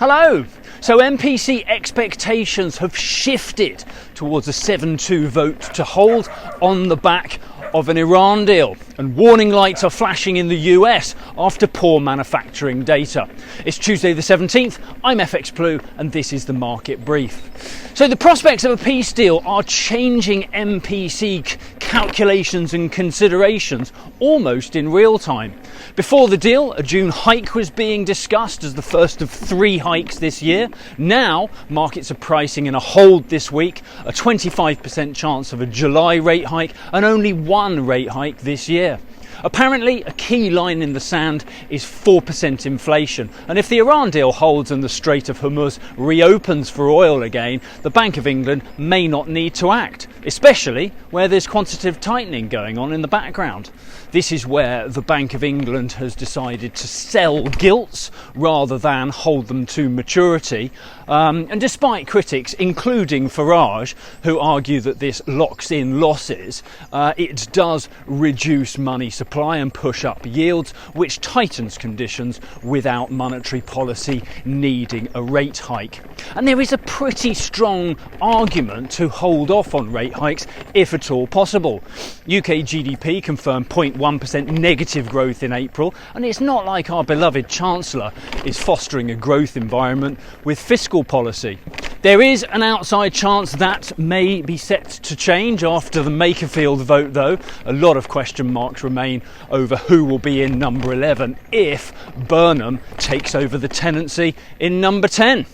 Hello! So MPC expectations have shifted towards a 7-2 vote to hold on the back of an Iran deal, and warning lights are flashing in the US after poor manufacturing data. It's Tuesday the 17th, I'm FxPlew and this is the market brief. So the prospects of a peace deal are changing MPC calculations and considerations almost in real time. Before the deal, a June hike was being discussed as the first of 3 hikes this year. Now, markets are pricing in a hold this week, a 25% chance of a July rate hike and only 1 rate hike this year. Apparently, a key line in the sand is 4% inflation, and if the Iran deal holds and the Strait of Hormuz reopens for oil again, the Bank of England may not need to act, especially where there's quantitative tightening going on in the background. This is where the Bank of England has decided to sell gilts rather than hold them to maturity. And despite critics, including Farage, who argue that this locks in losses, it does reduce money supply and push up yields, which tightens conditions without monetary policy needing a rate hike. And there is a pretty strong argument to hold off on rate hikes if at all possible. UK GDP confirmed 0.1% negative growth in April, and it's not like our beloved Chancellor is fostering a growth environment with fiscal policy. There is an outside chance that may be set to change after the Makerfield vote, though. A lot of question marks remain over who will be in number 11 if Burnham takes over the tenancy in number 10.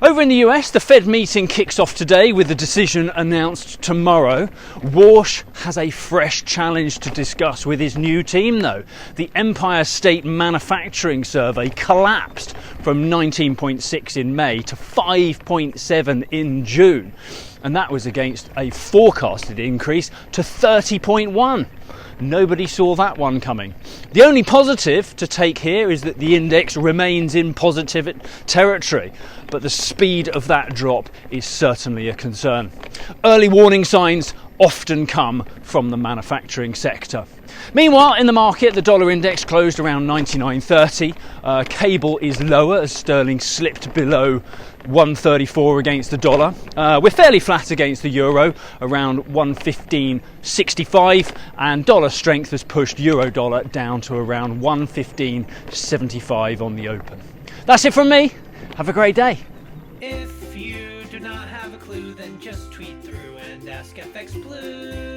Over in the US, the Fed meeting kicks off today with a decision announced tomorrow. Walsh has a fresh challenge to discuss with his new team, though. The Empire State Manufacturing Survey collapsed from 19.6 in May to 5.7 in June, and that was against a forecasted increase to 30.1. Nobody saw that one coming. The only positive to take here is that the index remains in positive territory, but the speed of that drop is certainly a concern. Early warning signs often come from the manufacturing sector. Meanwhile, in the market, the dollar index closed around 99.30. Cable is lower as sterling slipped below 134 against the dollar. We're fairly flat against the euro, around 115.65, and dollar strength has pushed euro dollar down to around 115.75 on the open. That's it from me. Have a great day. If you do not have a clue, then just tweet through and ask FxPlew.